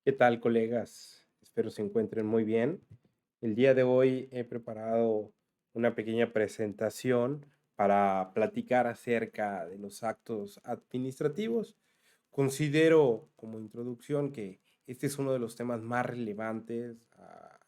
¿Qué tal, colegas? Espero se encuentren muy bien. El día de hoy he preparado una pequeña presentación para platicar acerca de los actos administrativos. Considero como introducción que este es uno de los temas más relevantes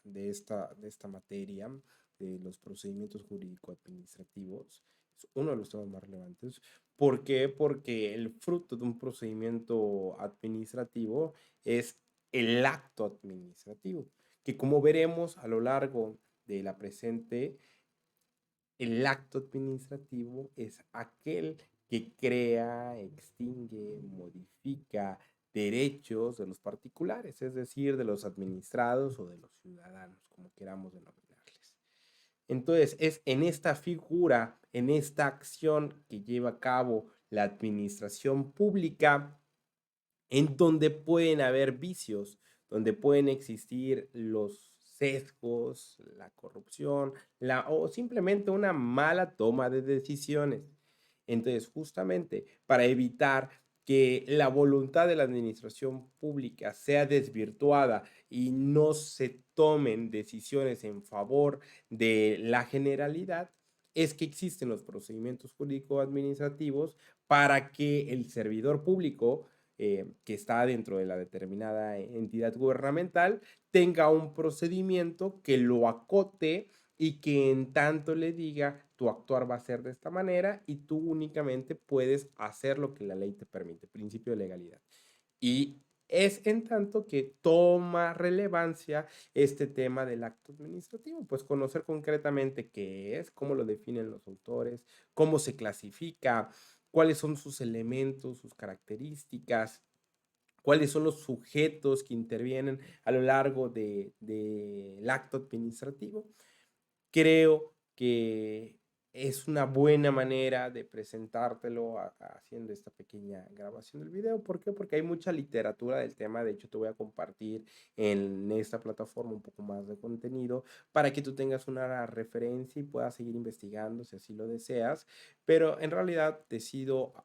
de esta materia, de los procedimientos jurídico-administrativos. Es uno de los temas más relevantes. ¿Por qué? Porque el fruto de un procedimiento administrativo es el acto administrativo, que como veremos a lo largo de la presente, el acto administrativo es aquel que crea, extingue, modifica derechos de los particulares, es decir, de los administrados o de los ciudadanos, como queramos denominarles. Entonces, es en esta figura, en esta acción que lleva a cabo la administración pública, en donde pueden haber vicios, donde pueden existir los sesgos, la corrupción, o simplemente una mala toma de decisiones. Entonces, justamente para evitar que la voluntad de la administración pública sea desvirtuada y no se tomen decisiones en favor de la generalidad, es que existen los procedimientos jurídico-administrativos para que el servidor público que está dentro de la determinada entidad gubernamental tenga un procedimiento que lo acote y que en tanto le diga tu actuar va a ser de esta manera y tú únicamente puedes hacer lo que la ley te permite, principio de legalidad. Y es en tanto que toma relevancia este tema del acto administrativo, pues conocer concretamente qué es, cómo lo definen los autores, cómo se clasifica, cuáles son sus elementos, sus características, cuáles son los sujetos que intervienen a lo largo del acto administrativo. Creo que es una buena manera de presentártelo haciendo esta pequeña grabación del video. ¿Por qué? Porque hay mucha literatura del tema. De hecho, te voy a compartir en esta plataforma un poco más de contenido para que tú tengas una referencia y puedas seguir investigando si así lo deseas. Pero en realidad decido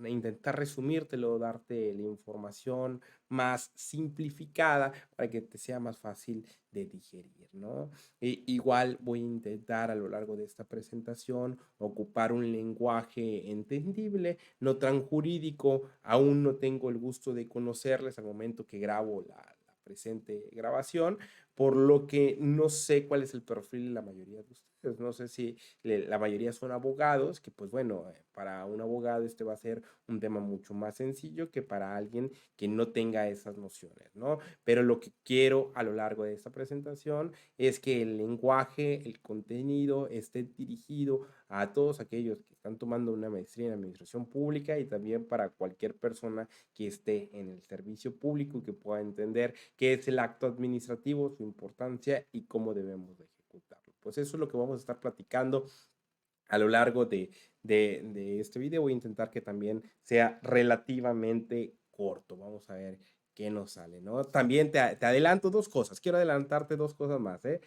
intentar resumírtelo, darte la información más simplificada para que te sea más fácil de digerir, ¿no? Igual voy a intentar a lo largo de esta presentación ocupar un lenguaje entendible, no tan jurídico. Aún no tengo el gusto de conocerles al momento que grabo la presente grabación, por lo que no sé cuál es el perfil de la mayoría de ustedes. No sé si la mayoría son abogados, que pues bueno, para un abogado este va a ser un tema mucho más sencillo que para alguien que no tenga esas nociones, ¿no? Pero lo que quiero a lo largo de esta presentación es que el lenguaje, el contenido esté dirigido a todos aquellos que están tomando una maestría en administración pública y también para cualquier persona que esté en el servicio público y que pueda entender qué es el acto administrativo, su importancia y cómo debemos de ejecutarlo. Pues eso es lo que vamos a estar platicando a lo largo de este video. Voy a intentar que también sea relativamente corto. Vamos a ver qué nos sale, ¿no? También te adelanto dos cosas. Quiero adelantarte dos cosas más, ¿eh?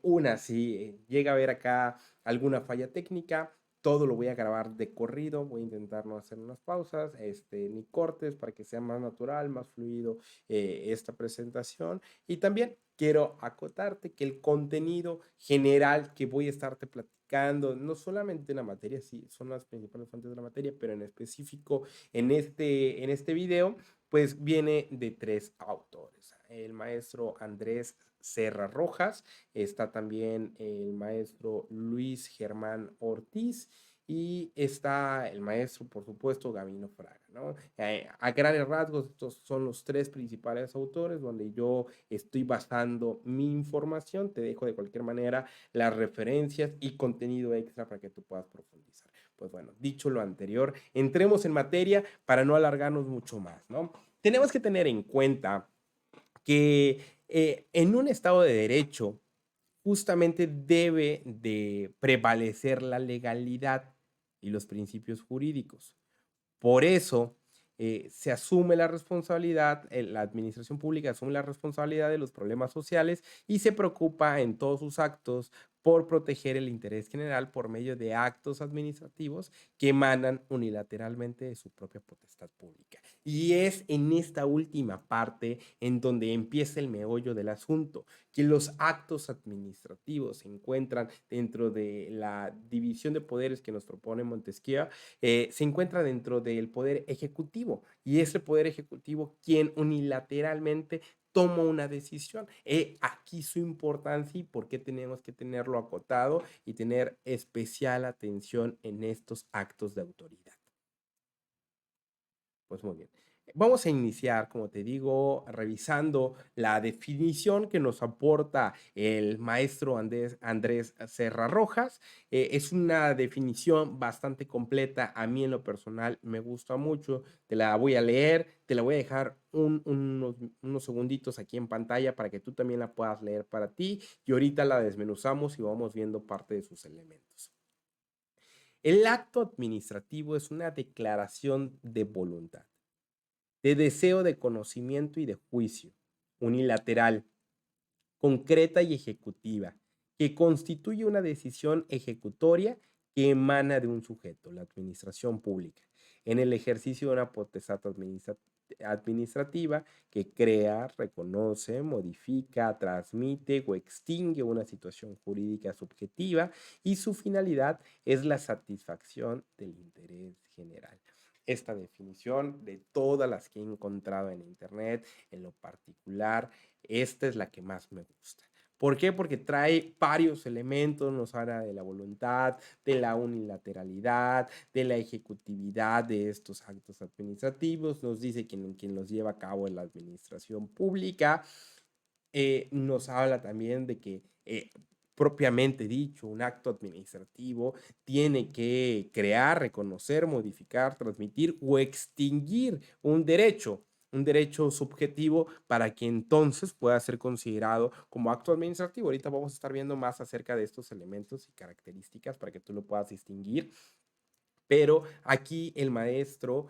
Una, si llega a haber acá alguna falla técnica, todo lo voy a grabar de corrido. Voy a intentar no hacer unas pausas, ni cortes para que sea más natural, más fluido esta presentación. Y también quiero acotarte que el contenido general que voy a estarte platicando, no solamente en la materia, sí, son las principales fuentes de la materia, pero en específico en este video, pues viene de tres autores. El maestro Andrés Serra Rojas, está también el maestro Luis Germán Ortiz y está el maestro, por supuesto, Gabino Fraga, ¿no? A grandes rasgos, estos son los tres principales autores donde yo estoy basando mi información. Te dejo de cualquier manera las referencias y contenido extra para que tú puedas profundizar. Pues bueno, dicho lo anterior, entremos en materia para no alargarnos mucho más, ¿no? Tenemos que tener en cuenta que en un Estado de Derecho justamente debe de prevalecer la legalidad y los principios jurídicos. Por eso se asume la responsabilidad, la administración pública asume la responsabilidad de los problemas sociales y se preocupa en todos sus actos por proteger el interés general por medio de actos administrativos que emanan unilateralmente de su propia potestad pública. Y es en esta última parte en donde empieza el meollo del asunto, que los actos administrativos se encuentran dentro de la división de poderes que nos propone Montesquieu, se encuentra dentro del poder ejecutivo, y es el poder ejecutivo quien unilateralmente toma una decisión. Aquí su importancia y por qué tenemos que tenerlo acotado y tener especial atención en estos actos de autoridad. Pues muy bien. Vamos a iniciar, como te digo, revisando la definición que nos aporta el maestro Andrés Serra Rojas. Es una definición bastante completa. A mí en lo personal me gusta mucho. Te la voy a leer, te la voy a dejar unos segunditos aquí en pantalla para que tú también la puedas leer para ti. Y ahorita la desmenuzamos y vamos viendo parte de sus elementos. El acto administrativo es una declaración de voluntad, de deseo de conocimiento y de juicio, unilateral, concreta y ejecutiva, que constituye una decisión ejecutoria que emana de un sujeto, la administración pública, en el ejercicio de una potestad administrativa que crea, reconoce, modifica, transmite o extingue una situación jurídica subjetiva y su finalidad es la satisfacción del interés general. Esta definición de todas las que he encontrado en internet, en lo particular, esta es la que más me gusta. ¿Por qué? Porque trae varios elementos, nos habla de la voluntad, de la unilateralidad, de la ejecutividad de estos actos administrativos, nos dice quien los lleva a cabo en la administración pública, nos habla también de que propiamente dicho, un acto administrativo tiene que crear, reconocer, modificar, transmitir o extinguir un derecho subjetivo para que entonces pueda ser considerado como acto administrativo. Ahorita vamos a estar viendo más acerca de estos elementos y características para que tú lo puedas distinguir. Pero aquí el maestro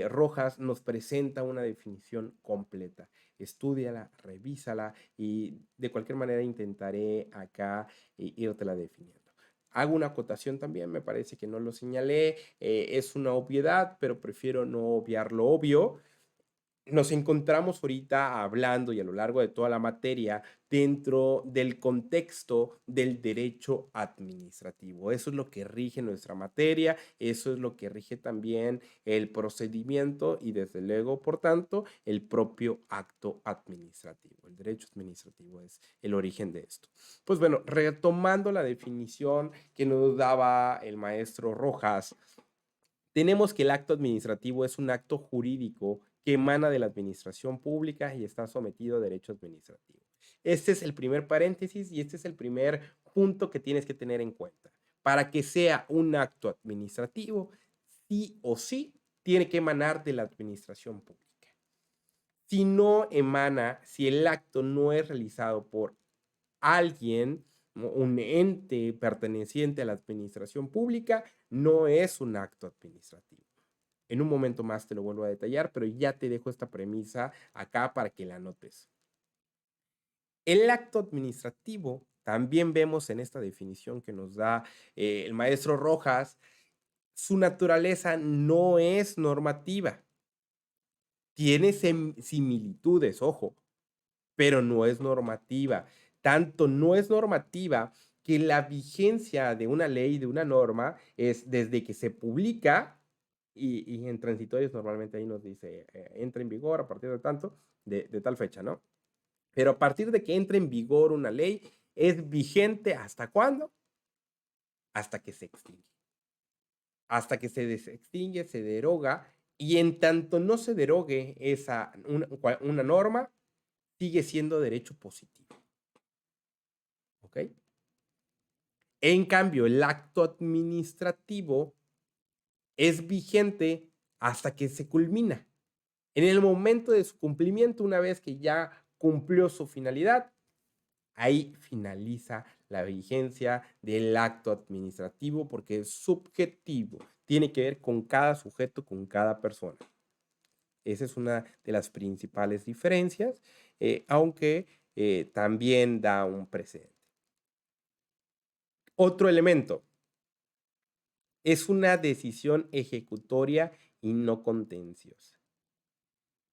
Rojas nos presenta una definición completa. Estúdiala, revísala y de cualquier manera intentaré acá irte la definiendo. Hago una acotación también, me parece que no lo señalé, es una obviedad, pero prefiero no obviar lo obvio. Nos encontramos ahorita hablando y a lo largo de toda la materia dentro del contexto del derecho administrativo. Eso es lo que rige nuestra materia, eso es lo que rige también el procedimiento y desde luego, por tanto, el propio acto administrativo. El derecho administrativo es el origen de esto. Pues bueno, retomando la definición que nos daba el maestro Rojas, tenemos que el acto administrativo es un acto jurídico que emana de la administración pública y está sometido a derecho administrativo. Este es el primer paréntesis y este es el primer punto que tienes que tener en cuenta. Para que sea un acto administrativo, sí o sí tiene que emanar de la administración pública. Si no emana, si el acto no es realizado por alguien, un ente perteneciente a la administración pública, no es un acto administrativo. En un momento más te lo vuelvo a detallar, pero ya te dejo esta premisa acá para que la notes. El acto administrativo, también vemos en esta definición que nos da el maestro Rojas, su naturaleza no es normativa. Tiene similitudes, ojo, pero no es normativa. Tanto no es normativa que la vigencia de una ley, de una norma, es desde que se publica y en transitorios normalmente ahí nos dice, entra en vigor a partir de tanto, de tal fecha, ¿no? Pero a partir de que entre en vigor una ley, es vigente ¿hasta cuándo? Hasta que se extingue. Hasta que se desextingue, se deroga, y en tanto no se derogue una norma, sigue siendo derecho positivo. ¿Ok? En cambio, el acto administrativo es vigente hasta que se culmina. En el momento de su cumplimiento, una vez que ya cumplió su finalidad, ahí finaliza la vigencia del acto administrativo porque es subjetivo, tiene que ver con cada sujeto, con cada persona. Esa es una de las principales diferencias, aunque también da un precedente. Otro elemento, es una decisión ejecutoria y no contenciosa.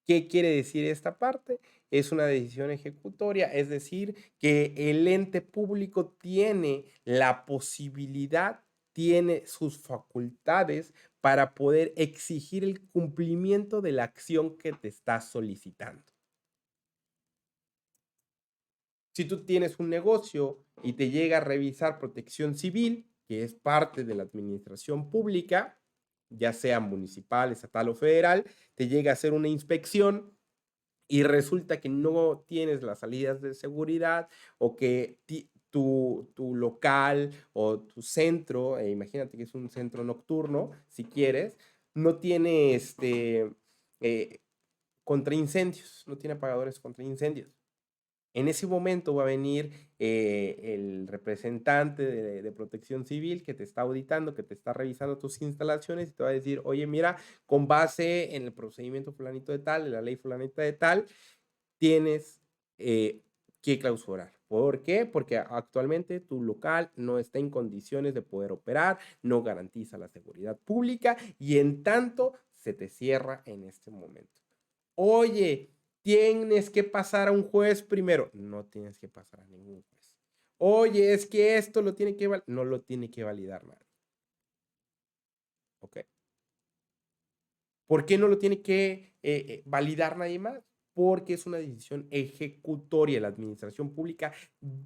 ¿Qué quiere decir esta parte? Es una decisión ejecutoria, es decir, que el ente público tiene la posibilidad, tiene sus facultades para poder exigir el cumplimiento de la acción que te está solicitando. Si tú tienes un negocio y te llega a revisar Protección Civil, que es parte de la administración pública, ya sea municipal, estatal o federal, te llega a hacer una inspección y resulta que no tienes las salidas de seguridad o que tu local o tu centro, imagínate que es un centro nocturno, si quieres, no tiene eh, contra incendios, no tiene apagadores contra incendios. En ese momento va a venir el representante de Protección Civil que te está auditando, que te está revisando tus instalaciones y te va a decir, oye, mira, con base en el procedimiento fulanito de tal, en la ley fulanita de tal, tienes que clausurar. ¿Por qué? Porque actualmente tu local no está en condiciones de poder operar, no garantiza la seguridad pública y en tanto se te cierra en este momento. Oye, tienes que pasar a un juez primero. No tienes que pasar a ningún juez. Oye, es que esto lo tiene que validar. No lo tiene que validar nadie. ¿Ok? ¿Por qué no lo tiene que validar nadie más? Porque es una decisión ejecutoria. La administración pública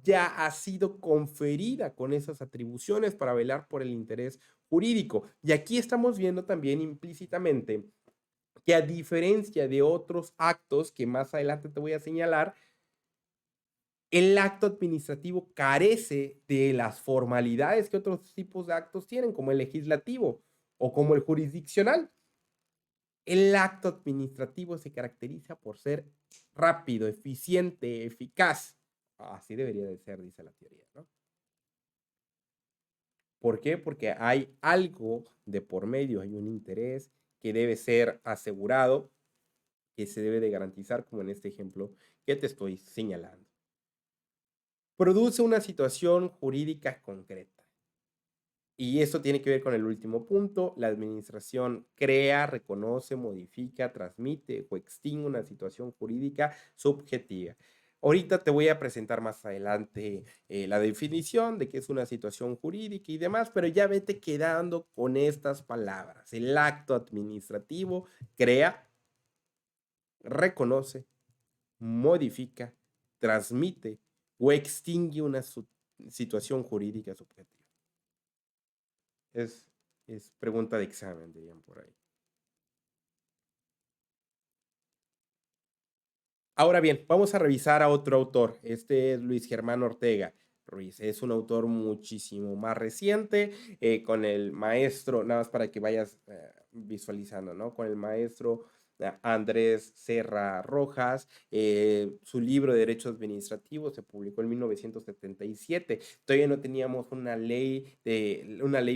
ya ha sido conferida con esas atribuciones para velar por el interés jurídico. Y aquí estamos viendo también implícitamente que a diferencia de otros actos que más adelante te voy a señalar, el acto administrativo carece de las formalidades que otros tipos de actos tienen, como el legislativo o como el jurisdiccional. El acto administrativo se caracteriza por ser rápido, eficiente, eficaz. Así debería de ser, dice la teoría, ¿no? ¿Por qué? Porque hay algo de por medio, hay un interés que debe ser asegurado, que se debe de garantizar, como en este ejemplo que te estoy señalando. Produce una situación jurídica concreta. Y esto tiene que ver con el último punto. La administración crea, reconoce, modifica, transmite o extingue una situación jurídica subjetiva. Ahorita te voy a presentar más adelante la definición de qué es una situación jurídica y demás, pero ya vete quedando con estas palabras. El acto administrativo crea, reconoce, modifica, transmite o extingue una situación jurídica subjetiva. Es, es pregunta de examen, dirían por ahí. Ahora bien, vamos a revisar a otro autor. Este es Luis Germán Ortega Ruiz. Es un autor muchísimo más reciente, con el maestro, nada más para que vayas visualizando, ¿no? Con el maestro Andrés Serra Rojas. Su libro de Derecho Administrativo se publicó en 1977. Todavía no teníamos una ley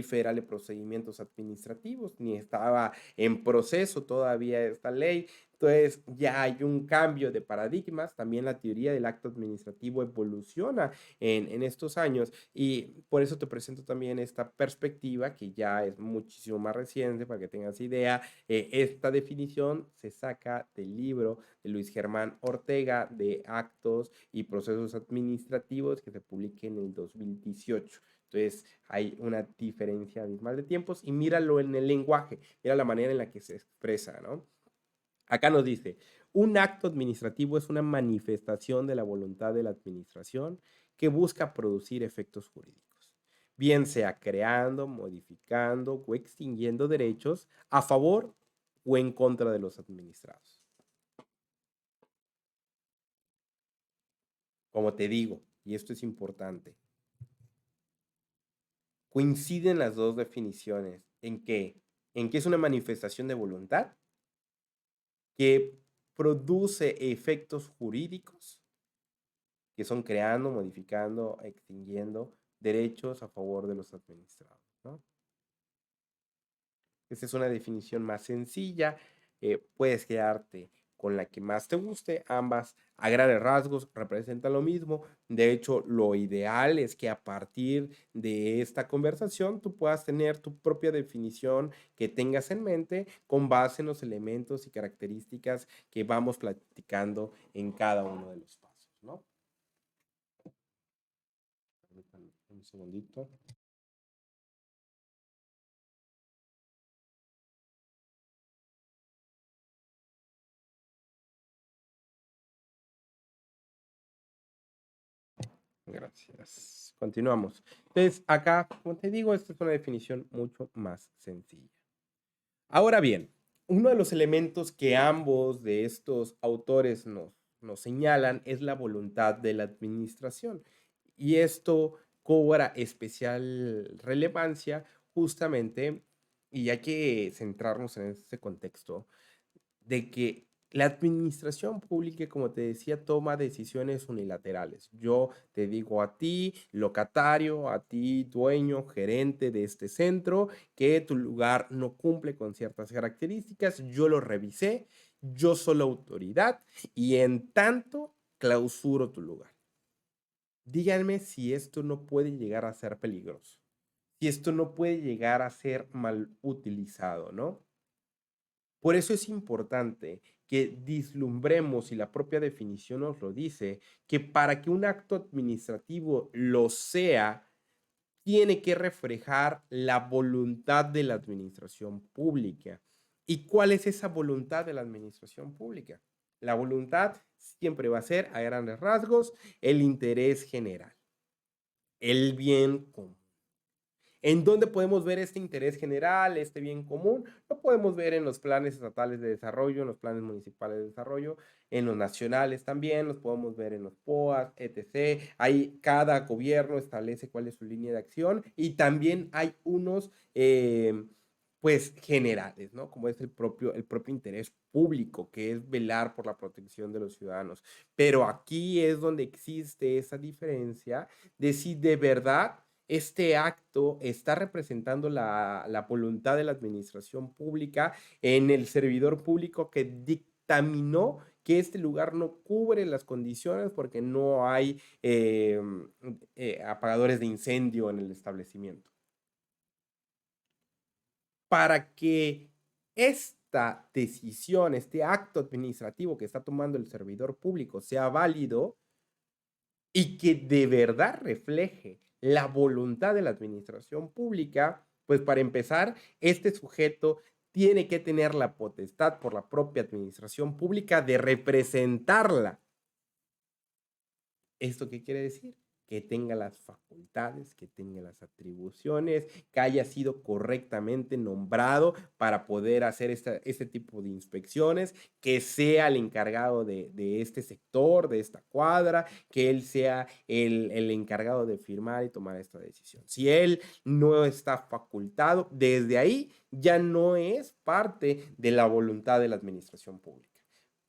federal de procedimientos administrativos, ni estaba en proceso todavía esta ley. Entonces ya hay un cambio de paradigmas, también la teoría del acto administrativo evoluciona en estos años y por eso te presento también esta perspectiva que ya es muchísimo más reciente para que tengas idea. Esta definición se saca del libro de Luis Germán Ortega de Actos y Procesos Administrativos que se publica en el 2018. Entonces hay una diferencia abismal de tiempos y míralo en el lenguaje, mira la manera en la que se expresa, ¿no? Acá nos dice, un acto administrativo es una manifestación de la voluntad de la administración que busca producir efectos jurídicos, bien sea creando, modificando o extinguiendo derechos a favor o en contra de los administrados. Como te digo, y esto es importante, coinciden las dos definiciones en que es una manifestación de voluntad que produce efectos jurídicos que son creando, modificando, extinguiendo derechos a favor de los administrados, ¿no? Esta es una definición más sencilla. Puedes quedarte con la que más te guste. Ambas a grandes rasgos representan lo mismo. De hecho, lo ideal es que a partir de esta conversación tú puedas tener tu propia definición que tengas en mente con base en los elementos y características que vamos platicando en cada uno de los pasos, ¿no? Permítanme un segundito. Gracias. Continuamos. Entonces, acá, como te digo, esta es una definición mucho más sencilla. Ahora bien, uno de los elementos que ambos de estos autores nos señalan es la voluntad de la administración. Y esto cobra especial relevancia justamente, y hay que centrarnos en este contexto, de que la administración pública, como te decía, toma decisiones unilaterales. Yo te digo a ti, locatario, a ti, dueño, gerente de este centro, que tu lugar no cumple con ciertas características. Yo lo revisé, yo soy la autoridad y en tanto clausuro tu lugar. Díganme si esto no puede llegar a ser peligroso, si esto no puede llegar a ser mal utilizado, ¿no? Por eso es importante que dislumbremos, y la propia definición nos lo dice, que para que un acto administrativo lo sea, tiene que reflejar la voluntad de la administración pública. ¿Y cuál es esa voluntad de la administración pública? La voluntad siempre va a ser, a grandes rasgos, el interés general, el bien común. ¿En dónde podemos ver este interés general, este bien común? Lo podemos ver en los planes estatales de desarrollo, en los planes municipales de desarrollo, en los nacionales también, los podemos ver en los POAS, etc. Ahí cada gobierno establece cuál es su línea de acción y también hay unos, pues, generales, ¿no? Como es el propio interés público, que es velar por la protección de los ciudadanos. Pero aquí es donde existe esa diferencia de si de verdad este acto está representando la voluntad de la administración pública en el servidor público que dictaminó que este lugar no cubre las condiciones porque no hay apagadores de incendio en el establecimiento. Para que esta decisión, este acto administrativo que está tomando el servidor público sea válido, y que de verdad refleje la voluntad de la administración pública, pues para empezar, este sujeto tiene que tener la potestad por la propia administración pública de representarla. ¿Esto qué quiere decir? Que tenga las facultades, que tenga las atribuciones, que haya sido correctamente nombrado para poder hacer este tipo de inspecciones, que sea el encargado de este sector, de esta cuadra, que él sea el encargado de firmar y tomar esta decisión. Si él no está facultado, desde ahí ya no es parte de la voluntad de la administración pública.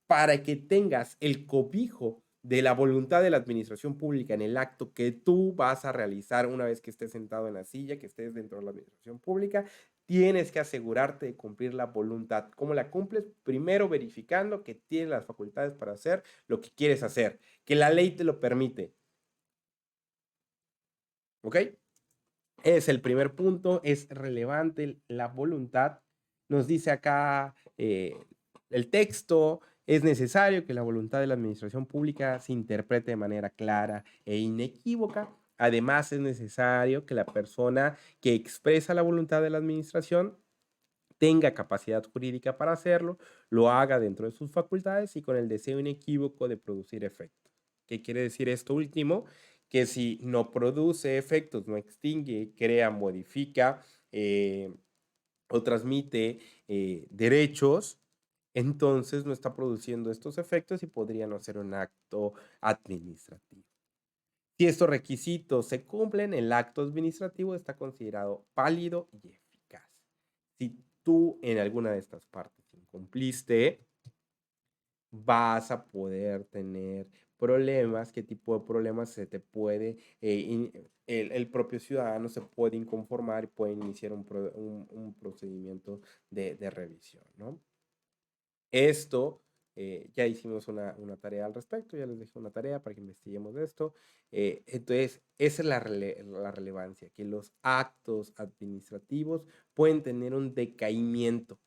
Para que tengas el cobijo de la voluntad de la administración pública en el acto que tú vas a realizar una vez que estés sentado en la silla, que estés dentro de la administración pública, tienes que asegurarte de cumplir la voluntad. ¿Cómo la cumples? Primero verificando que tienes las facultades para hacer lo que quieres hacer, que la ley te lo permite. ¿Ok? Es el primer punto, es relevante la voluntad. Nos dice acá el texto, es necesario que la voluntad de la administración pública se interprete de manera clara e inequívoca. Además, es necesario que la persona que expresa la voluntad de la administración tenga capacidad jurídica para hacerlo, lo haga dentro de sus facultades y con el deseo inequívoco de producir efectos. ¿Qué quiere decir esto último? Que si no produce efectos, no extingue, crea, modifica o transmite derechos, entonces no está produciendo estos efectos y podría no ser un acto administrativo. Si estos requisitos se cumplen, el acto administrativo está considerado válido y eficaz. Si tú en alguna de estas partes incumpliste, vas a poder tener problemas. ¿Qué tipo de problemas se te puede, el propio ciudadano se puede inconformar y puede iniciar un procedimiento de revisión, ¿no? Esto Ya hicimos una tarea al respecto, ya les dejé una tarea para que investiguemos de esto. Entonces, esa es la relevancia, que los actos administrativos pueden tener un decaimiento,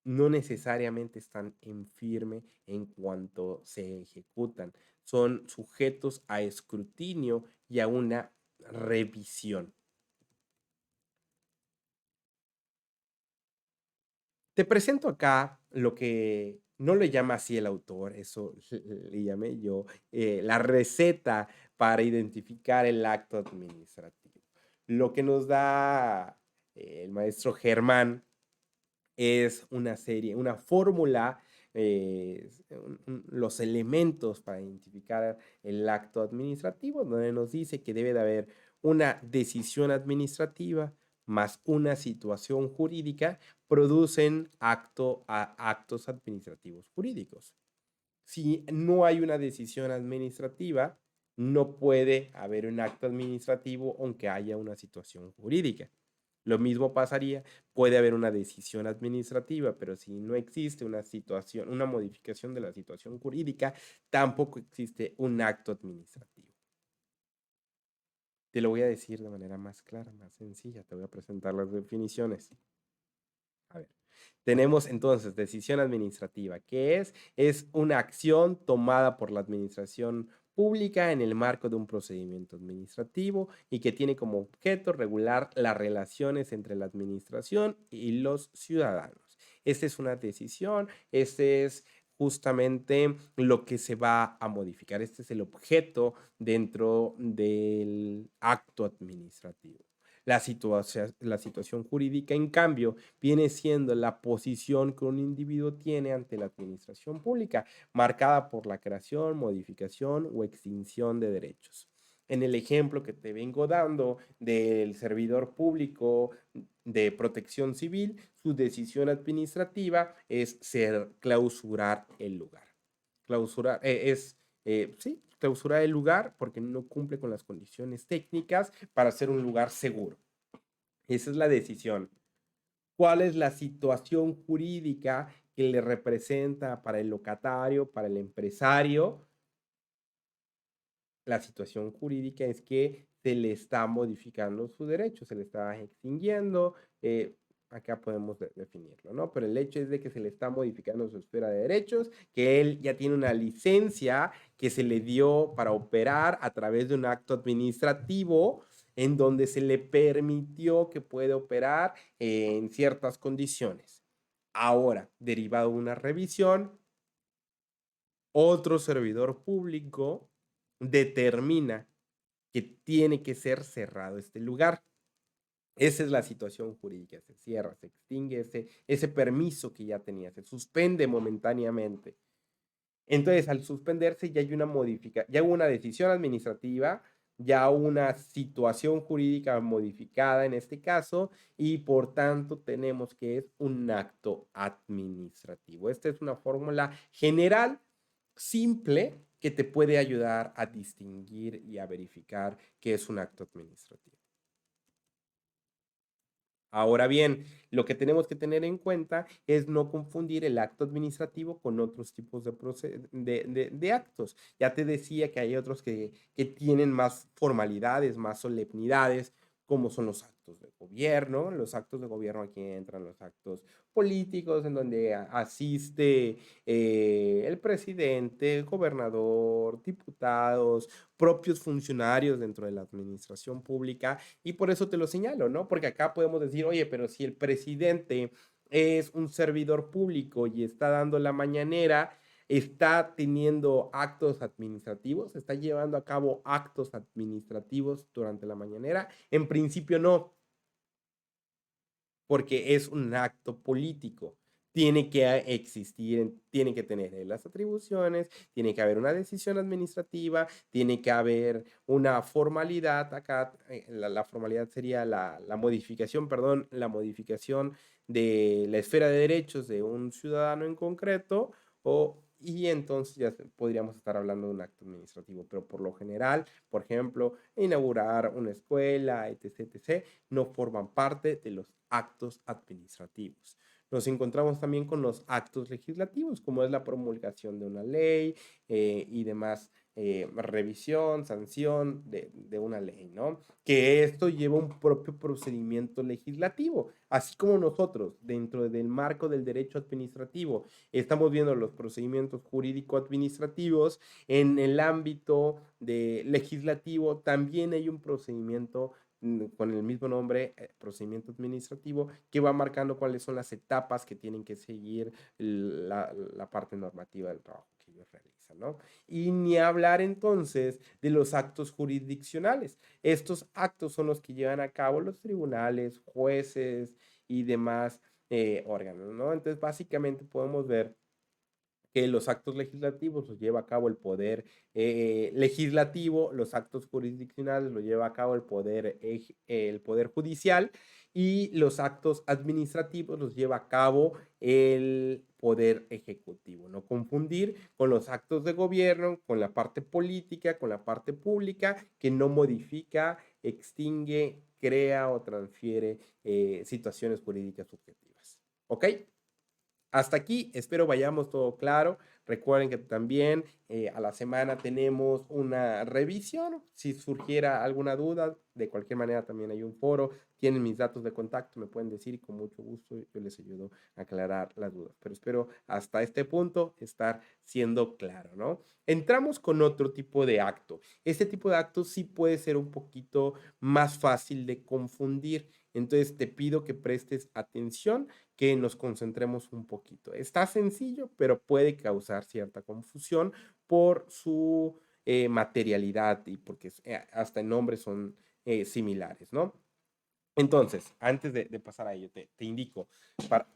no necesariamente están en firme en cuanto se ejecutan, son sujetos a escrutinio y a una revisión. Te presento acá lo que no le llama así el autor, eso le llamé yo, la receta para identificar el acto administrativo. Lo que nos da el maestro Germán es una serie, una fórmula, los elementos para identificar el acto administrativo, donde nos dice que debe de haber una decisión administrativa más una situación jurídica, producen actos administrativos jurídicos. Si no hay una decisión administrativa, no puede haber un acto administrativo aunque haya una situación jurídica. Lo mismo pasaría, puede haber una decisión administrativa, pero si no existe una situación, una modificación de la situación jurídica, tampoco existe un acto administrativo. Te lo voy a decir de manera más clara, más sencilla. Te voy a presentar las definiciones. A ver. Tenemos entonces decisión administrativa, que es una acción tomada por la administración pública en el marco de un procedimiento administrativo y que tiene como objeto regular las relaciones entre la administración y los ciudadanos. Esta es una decisión, este es justamente lo que se va a modificar. Este es el objeto dentro del acto administrativo. La situación jurídica, en cambio, viene siendo la posición que un individuo tiene ante la administración pública, marcada por la creación, modificación o extinción de derechos. En el ejemplo que te vengo dando del servidor público de protección civil, su decisión administrativa es clausurar el lugar. Clausurar sí, clausurar el lugar porque no cumple con las condiciones técnicas para ser un lugar seguro. Esa es la decisión. ¿Cuál es la situación jurídica que le representa para el locatario, para el empresario? La situación jurídica es que se le está modificando su derecho, se le está extinguiendo, acá podemos definirlo, ¿no? Pero el hecho es de que se le está modificando su esfera de derechos, que él ya tiene una licencia que se le dio para operar a través de un acto administrativo en donde se le permitió que puede operar en ciertas condiciones. Ahora, derivado de una revisión, otro servidor público determina que tiene que ser cerrado este lugar. Esa es la situación jurídica, se cierra, se extingue ese permiso que ya tenía, se suspende momentáneamente. Entonces, al suspenderse ya hay una ya hubo una decisión administrativa, ya una situación jurídica modificada en este caso y por tanto tenemos que es un acto administrativo. Esta es una fórmula general simple que te puede ayudar a distinguir y a verificar qué es un acto administrativo. Ahora bien, lo que tenemos que tener en cuenta es no confundir el acto administrativo con otros tipos de actos. Ya te decía que hay otros que tienen más formalidades, más solemnidades, como son los actos de gobierno. Los actos de gobierno, aquí entran los actos políticos, en donde asiste el presidente, el gobernador, diputados, propios funcionarios dentro de la administración pública y por eso te lo señalo, ¿no? Porque acá podemos decir, oye, pero si el presidente es un servidor público y está dando la mañanera, está teniendo actos administrativos, está llevando a cabo actos administrativos durante la mañanera. En principio no, porque es un acto político. Tiene que existir, tiene que tener las atribuciones, tiene que haber una decisión administrativa, tiene que haber una formalidad. Acá la formalidad sería la modificación, perdón, la modificación de la esfera de derechos de un ciudadano en concreto, y entonces ya podríamos estar hablando de un acto administrativo, pero por lo general, por ejemplo, inaugurar una escuela, etc., etc., no forman parte de los actos administrativos. nos encontramos también con los actos legislativos, como es la promulgación de una ley y demás, revisión, sanción de una ley, ¿no? Que esto lleva un propio procedimiento legislativo, así como nosotros, dentro del marco del derecho administrativo, estamos viendo los procedimientos jurídico-administrativos. En el ámbito legislativo también hay un procedimiento con el mismo nombre, procedimiento administrativo, que va marcando cuáles son las etapas que tienen que seguir la parte normativa del trabajo que ellos realizan, ¿no? Y ni hablar entonces de los actos jurisdiccionales. Estos actos son los que llevan a cabo los tribunales, jueces y demás órganos, ¿no? Entonces, básicamente podemos ver que los actos legislativos los lleva a cabo el poder legislativo, los actos jurisdiccionales los lleva a cabo el poder judicial y los actos administrativos los lleva a cabo el poder ejecutivo. No confundir con los actos de gobierno, con la parte política, con la parte pública, que no modifica, extingue, crea o transfiere situaciones jurídicas subjetivas. ¿Ok? Hasta aquí, espero vayamos todo claro. Recuerden que también a la semana tenemos una revisión. Si surgiera alguna duda, de cualquier manera también hay un foro. Tienen mis datos de contacto, me pueden decir y con mucho gusto yo les ayudo a aclarar las dudas. Pero espero hasta este punto estar siendo claro, ¿no? Entramos con otro tipo de acto. Este tipo de acto sí puede ser un poquito más fácil de confundir. Entonces te pido que prestes atención, que nos concentremos un poquito. Está sencillo, pero puede causar cierta confusión por su materialidad y porque hasta en nombres son similares, ¿no? Entonces, antes de pasar a ello, te indico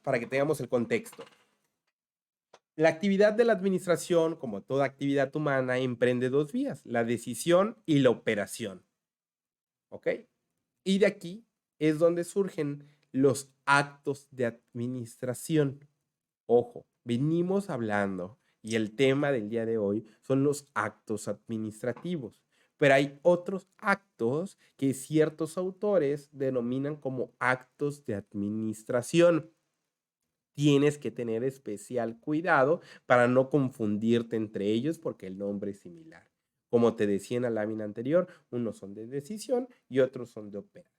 para que tengamos el contexto. La actividad de la administración, como toda actividad humana, emprende dos vías, la decisión y la operación. ¿Ok? Y de aquí es donde surgen los actos de administración. Ojo, venimos hablando y el tema del día de hoy son los actos administrativos, pero hay otros actos que ciertos autores denominan como actos de administración. Tienes que tener especial cuidado para no confundirte entre ellos porque el nombre es similar. Como te decía en la lámina anterior, unos son de decisión y otros son de operación.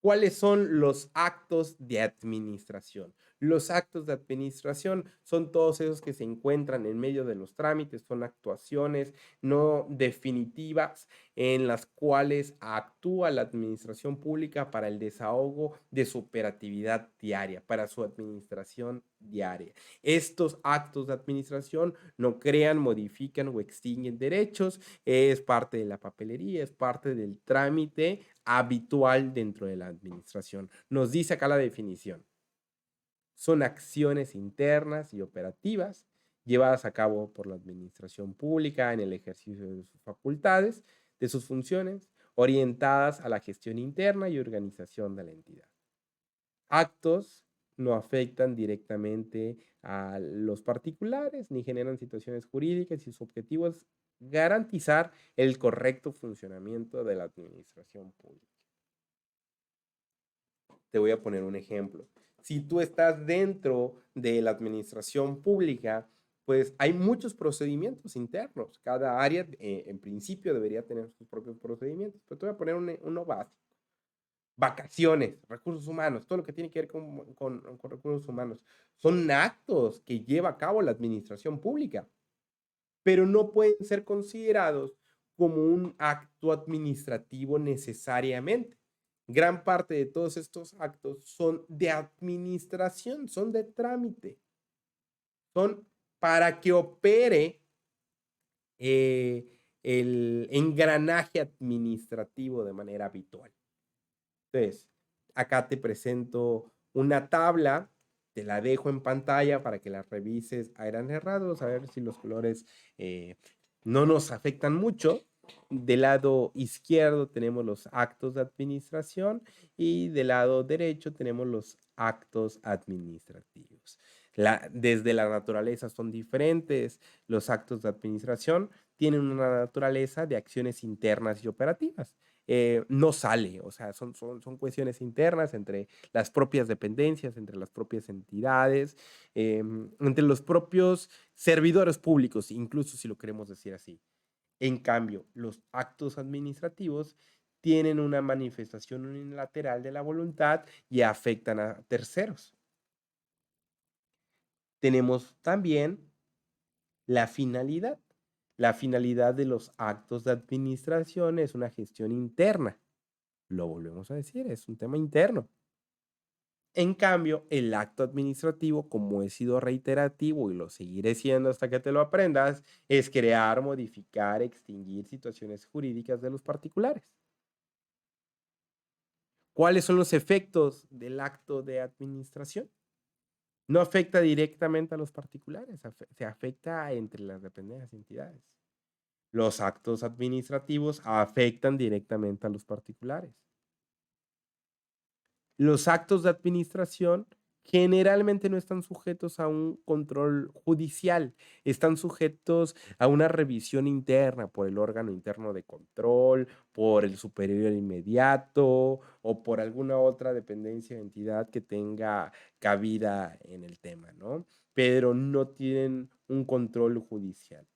¿Cuáles son los actos de administración? Los actos de administración son todos esos que se encuentran en medio de los trámites, son actuaciones no definitivas en las cuales actúa la administración pública para el desahogo de su operatividad diaria, para su administración diaria. Estos actos de administración no crean, modifican o extinguen derechos, es parte de la papelería, es parte del trámite habitual dentro de la administración. Nos dice acá la definición. Son acciones internas y operativas llevadas a cabo por la administración pública en el ejercicio de sus facultades, de sus funciones, orientadas a la gestión interna y organización de la entidad. Actos no afectan directamente a los particulares ni generan situaciones jurídicas y su objetivo es garantizar el correcto funcionamiento de la administración pública. Te voy a poner un ejemplo. Si tú estás dentro de la administración pública, pues hay muchos procedimientos internos. Cada área, en principio, debería tener sus propios procedimientos. Pero te voy a poner uno básico. Vacaciones, recursos humanos, todo lo que tiene que ver con recursos humanos. Son actos que lleva a cabo la administración pública, pero no pueden ser considerados como un acto administrativo necesariamente. Gran parte de todos estos actos son de administración, son de trámite, son para que opere el engranaje administrativo de manera habitual. Entonces, acá te presento una tabla, te la dejo en pantalla para que la revises a grandes rasgos, a ver si los colores no nos afectan mucho. Del lado izquierdo tenemos los actos de administración y del lado derecho tenemos los actos administrativos. Desde la naturaleza son diferentes. Los actos de administración tienen una naturaleza de acciones internas y operativas. no sale, o sea, son cuestiones internas entre las propias dependencias, entre las propias entidades, entre los propios servidores públicos, incluso si lo queremos decir así. En cambio, los actos administrativos tienen una manifestación unilateral de la voluntad y afectan a terceros. Tenemos también la finalidad. La finalidad de los actos de administración es una gestión interna. Lo volvemos a decir, es un tema interno. En cambio, el acto administrativo, como he sido reiterativo y lo seguiré siendo hasta que te lo aprendas, es crear, modificar, extinguir situaciones jurídicas de los particulares. ¿Cuáles son los efectos del acto de administración? No afecta directamente a los particulares, se afecta entre las dependencias y entidades. Los actos administrativos afectan directamente a los particulares. Los actos de administración generalmente no están sujetos a un control judicial, están sujetos a una revisión interna por el órgano interno de control, por el superior inmediato o por alguna otra dependencia o entidad que tenga cabida en el tema, ¿no? Pero no tienen un control judicial.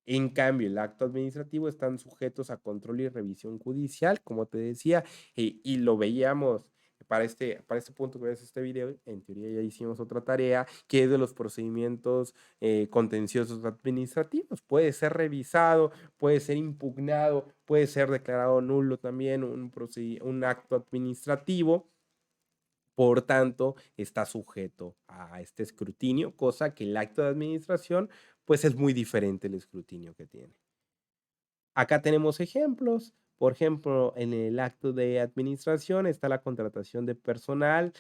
En cambio, el acto administrativo están sujetos a control y revisión judicial, como te decía, y lo veíamos para este punto que ves este video. En teoría ya hicimos otra tarea, que es de los procedimientos contenciosos administrativos. Puede ser revisado, puede ser impugnado, puede ser declarado nulo también un acto administrativo. Por tanto, está sujeto a este escrutinio, cosa que el acto de administración, pues es muy diferente el escrutinio que tiene. Acá tenemos ejemplos. Por ejemplo, en el acto de administración está la contratación de personal,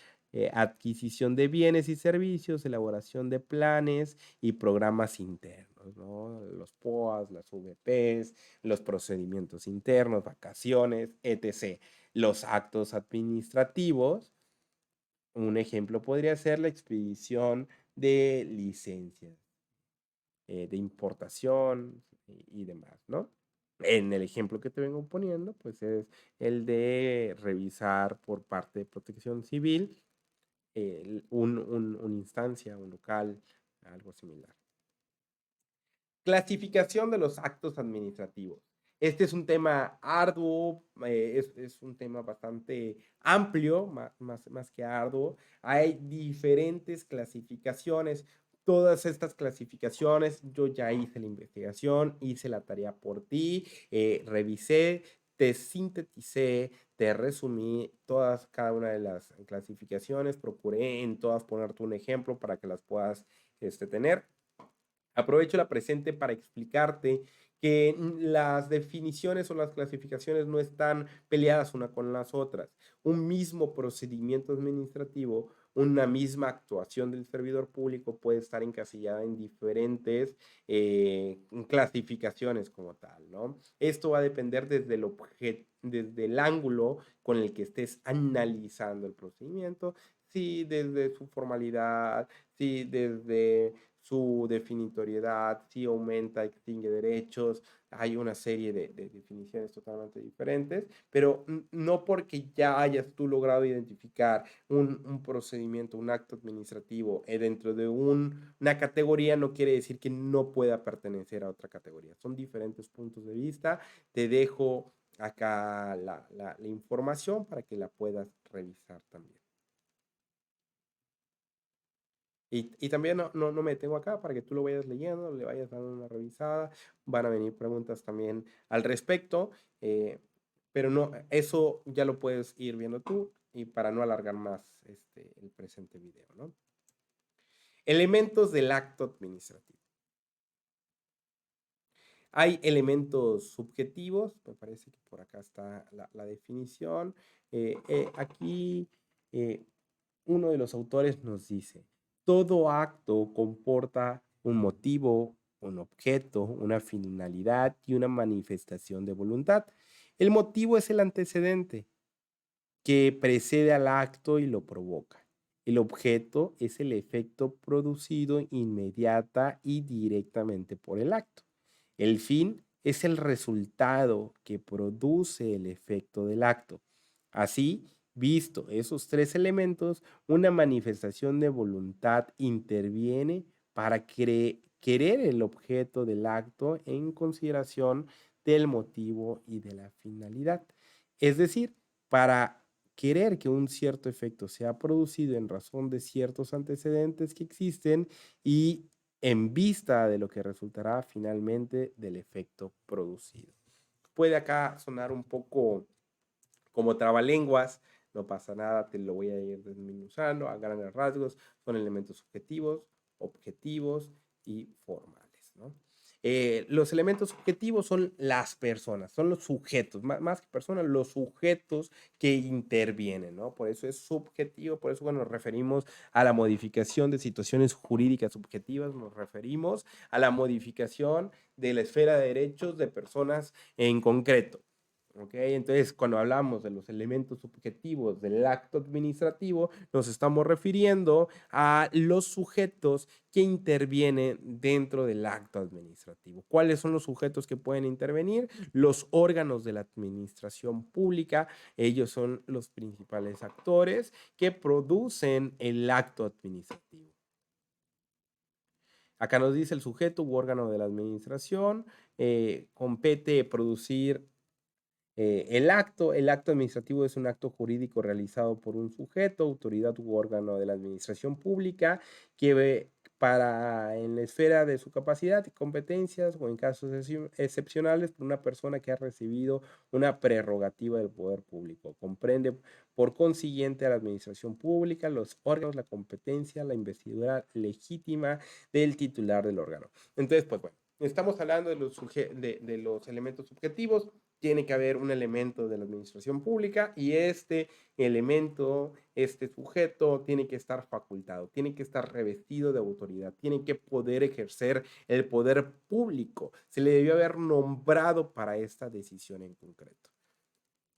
adquisición de bienes y servicios, elaboración de planes y programas internos, ¿no? Los POAs, las VPs, los procedimientos internos, vacaciones, etc. Los actos administrativos, un ejemplo podría ser la expedición de licencias, de importación y demás, ¿no? En el ejemplo que te vengo poniendo, pues es el de revisar por parte de Protección Civil una instancia, un local, algo similar. Clasificación de los actos administrativos. Este es un tema arduo, es un tema bastante amplio, más que arduo. Hay diferentes clasificaciones. Todas estas clasificaciones, yo ya hice la investigación, hice la tarea por ti, revisé, te sinteticé, te resumí cada una de las clasificaciones, procuré en todas ponerte un ejemplo para que las puedas tener. Aprovecho la presente para explicarte que las definiciones o las clasificaciones no están peleadas una con las otras. Un mismo procedimiento administrativo, una misma actuación del servidor público puede estar encasillada en diferentes clasificaciones como tal, ¿no? Esto va a depender desde el ángulo con el que estés analizando el procedimiento, si desde su formalidad, si desde su definitoriedad, si aumenta, extingue derechos, hay una serie de definiciones totalmente diferentes, pero no porque ya hayas tú logrado identificar un procedimiento, un acto administrativo dentro de una categoría, no quiere decir que no pueda pertenecer a otra categoría. Son diferentes puntos de vista. Te dejo acá la información para que la puedas revisar también. Y también no me detengo acá para que tú lo vayas leyendo, le vayas dando una revisada. Van a venir preguntas también al respecto, pero no, eso ya lo puedes ir viendo tú y para no alargar más el presente video, ¿no? Elementos del acto administrativo. Hay elementos subjetivos, me parece que por acá está la definición. Aquí uno de los autores nos dice: todo acto comporta un motivo, un objeto, una finalidad y una manifestación de voluntad. El motivo es el antecedente que precede al acto y lo provoca. El objeto es el efecto producido inmediata y directamente por el acto. El fin es el resultado que produce el efecto del acto. Así, visto esos tres elementos, una manifestación de voluntad interviene para querer el objeto del acto en consideración del motivo y de la finalidad. Es decir, para querer que un cierto efecto sea producido en razón de ciertos antecedentes que existen y en vista de lo que resultará finalmente del efecto producido. Puede acá sonar un poco como trabalenguas, no pasa nada, te lo voy a ir desmenuzando a grandes rasgos, son elementos subjetivos, objetivos y formales, ¿no? Los elementos subjetivos son las personas, son los sujetos, más que personas, los sujetos que intervienen, ¿no? Por eso es subjetivo, por eso cuando nos referimos a la modificación de situaciones jurídicas subjetivas, nos referimos a la modificación de la esfera de derechos de personas en concreto. ¿Okay? Entonces, cuando hablamos de los elementos subjetivos del acto administrativo, nos estamos refiriendo a los sujetos que intervienen dentro del acto administrativo. ¿Cuáles son los sujetos que pueden intervenir? Los órganos de la administración pública, ellos son los principales actores que producen el acto administrativo. Acá nos dice el sujeto u órgano de la administración, compete producir el acto administrativo es un acto jurídico realizado por un sujeto, autoridad u órgano de la administración pública que para en la esfera de su capacidad y competencias o en casos excepcionales por una persona que ha recibido una prerrogativa del poder público. Comprende por consiguiente a la administración pública, los órganos, la competencia, la investidura legítima del titular del órgano. Entonces, pues bueno, estamos hablando de de los elementos subjetivos. Tiene que haber un elemento de la administración pública y este elemento, este sujeto, tiene que estar facultado, tiene que estar revestido de autoridad, tiene que poder ejercer el poder público. Se le debió haber nombrado para esta decisión en concreto.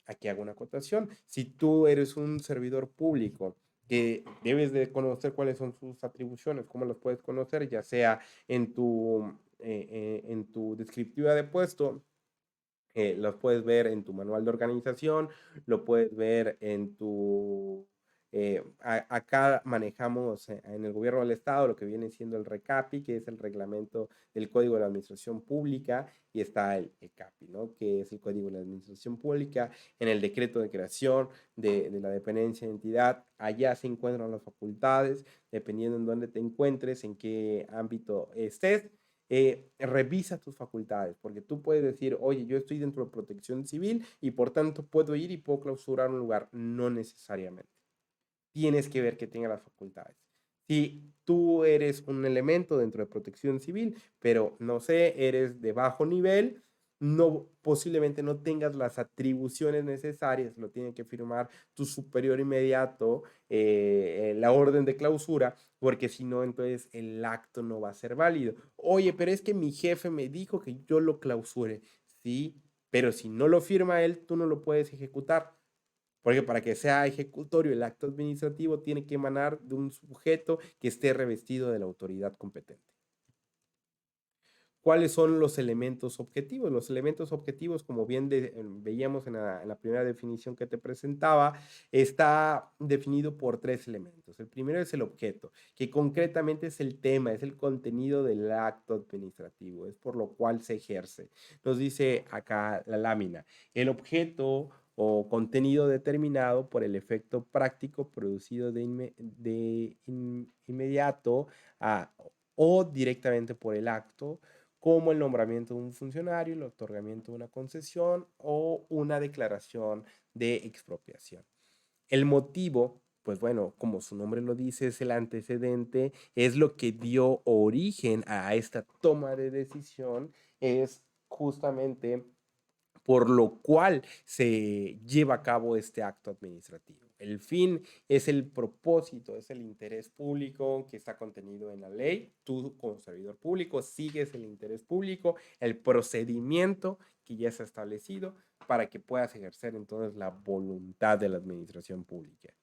Aquí hago una acotación. Si tú eres un servidor público que debes de conocer cuáles son sus atribuciones, cómo las puedes conocer, ya sea en tu descriptiva de puesto, los puedes ver en tu manual de organización, lo puedes ver en tu... acá manejamos en el gobierno del estado lo que viene siendo el RECAPI, que es el reglamento del Código de la Administración Pública, y está el CAPI, ¿no? Que es el Código de la Administración Pública, en el decreto de creación de la dependencia de entidad, allá se encuentran las facultades, dependiendo en dónde te encuentres, en qué ámbito estés, revisa tus facultades, porque tú puedes decir, oye, yo estoy dentro de protección civil y por tanto puedo ir y puedo clausurar un lugar. No necesariamente. Tienes que ver que tenga las facultades. Si tú eres un elemento dentro de protección civil, pero no sé, eres de bajo nivel, no, posiblemente no tengas las atribuciones necesarias, lo tiene que firmar tu superior inmediato, la orden de clausura, porque si no, entonces el acto no va a ser válido. Oye, pero es que mi jefe me dijo que yo lo clausure, sí, pero si no lo firma él, tú no lo puedes ejecutar. Porque para que sea ejecutorio el acto administrativo tiene que emanar de un sujeto que esté revestido de la autoridad competente. ¿Cuáles son los elementos objetivos? Los elementos objetivos, como bien veíamos en la primera definición que te presentaba, está definido por tres elementos. El primero es el objeto, que concretamente es el tema, es el contenido del acto administrativo, es por lo cual se ejerce. Nos dice acá la lámina, el objeto o contenido determinado por el efecto práctico producido inmediato o directamente por el acto, como el nombramiento de un funcionario, el otorgamiento de una concesión o una declaración de expropiación. El motivo, pues bueno, como su nombre lo dice, es el antecedente, es lo que dio origen a esta toma de decisión, es justamente por lo cual se lleva a cabo este acto administrativo. El fin es el propósito, es el interés público que está contenido en la ley. Tú, como servidor público, sigues el interés público, el procedimiento que ya se ha establecido para que puedas ejercer entonces la voluntad de la administración pública.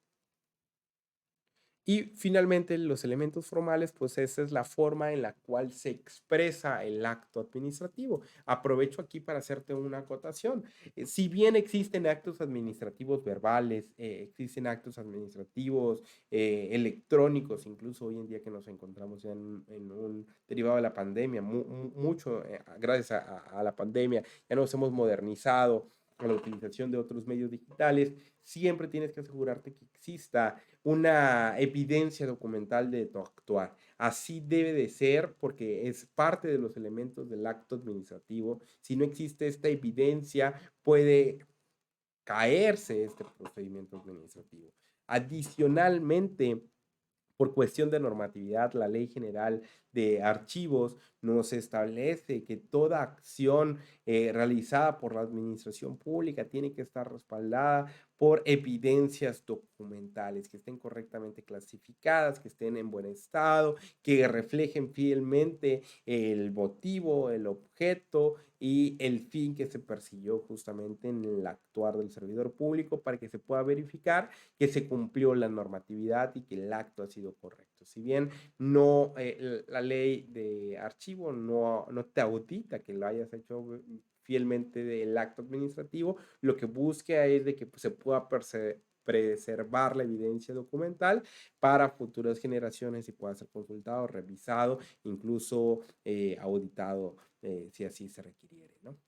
Y finalmente, los elementos formales, pues esa es la forma en la cual se expresa el acto administrativo. Aprovecho aquí para hacerte una acotación. Si bien existen actos administrativos verbales, existen actos administrativos electrónicos, incluso hoy en día que nos encontramos ya en un derivado de la pandemia, mucho gracias a la pandemia, ya nos hemos modernizado a la utilización de otros medios digitales, siempre tienes que asegurarte que exista una evidencia documental de tu actuar. Así debe de ser porque es parte de los elementos del acto administrativo. Si no existe esta evidencia, puede caerse este procedimiento administrativo. Adicionalmente, por cuestión de normatividad, la Ley General de Archivos nos establece que toda acción realizada por la administración pública tiene que estar respaldada por evidencias documentales, que estén correctamente clasificadas, que estén en buen estado, que reflejen fielmente el motivo, el objeto y el fin que se persiguió justamente en el actuar del servidor público para que se pueda verificar que se cumplió la normatividad y que el acto ha sido correcto. Si bien no, la ley de archivo no te audita que lo hayas hecho fielmente del acto administrativo, lo que busca es de que se pueda preservar la evidencia documental para futuras generaciones y pueda ser consultado, revisado, incluso auditado si así se requiriere, ¿no?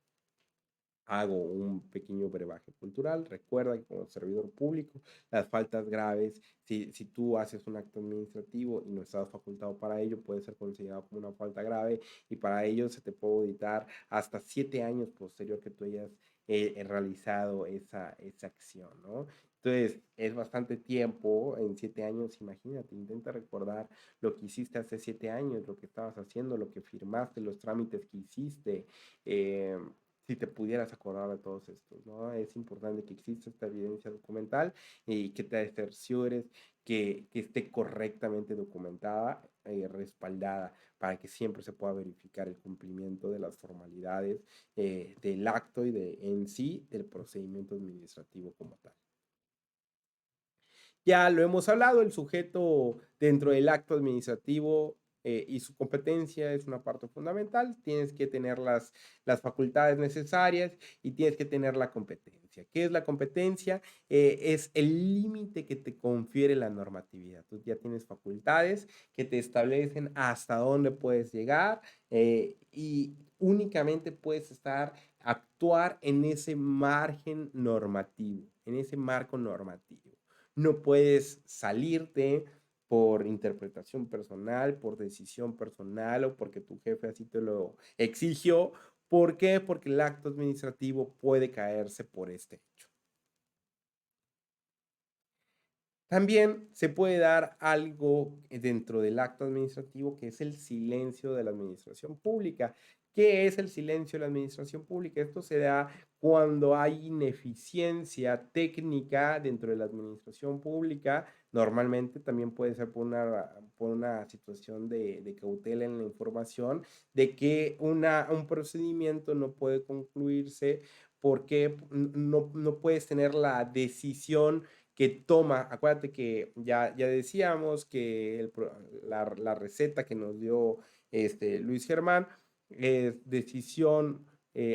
Hago un pequeño brebaje cultural. Recuerda que como servidor público, las faltas graves, si tú haces un acto administrativo y no estás facultado para ello, puede ser considerado como una falta grave y para ello se te puede auditar hasta 7 años posterior que tú hayas realizado esa acción, ¿no? Entonces, es bastante tiempo, en 7 años, imagínate, intenta recordar lo que hiciste hace 7 años, lo que estabas haciendo, lo que firmaste, los trámites que hiciste, si te pudieras acordar de todos estos, ¿no? Es importante que exista esta evidencia documental y que te cerciores que esté correctamente documentada, respaldada, para que siempre se pueda verificar el cumplimiento de las formalidades del acto y en sí del procedimiento administrativo como tal. Ya lo hemos hablado, el sujeto dentro del acto administrativo y su competencia es una parte fundamental. Tienes que tener las facultades necesarias y tienes que tener la competencia. ¿Qué es la competencia? Es el límite que te confiere la normatividad. Tú ya tienes facultades que te establecen hasta dónde puedes llegar y únicamente puedes actuar en ese margen normativo, en ese marco normativo. No puedes salirte por interpretación personal, por decisión personal o porque tu jefe así te lo exigió. ¿Por qué? Porque el acto administrativo puede caerse por este hecho. También se puede dar algo dentro del acto administrativo que es el silencio de la administración pública. ¿Qué es el silencio de la administración pública? Esto se da cuando hay ineficiencia técnica dentro de la administración pública. Normalmente también puede ser por una situación de cautela en la información, de que un procedimiento no puede concluirse porque no puedes tener la decisión que toma, acuérdate que ya decíamos que la receta que nos dio Luis Germán es decisión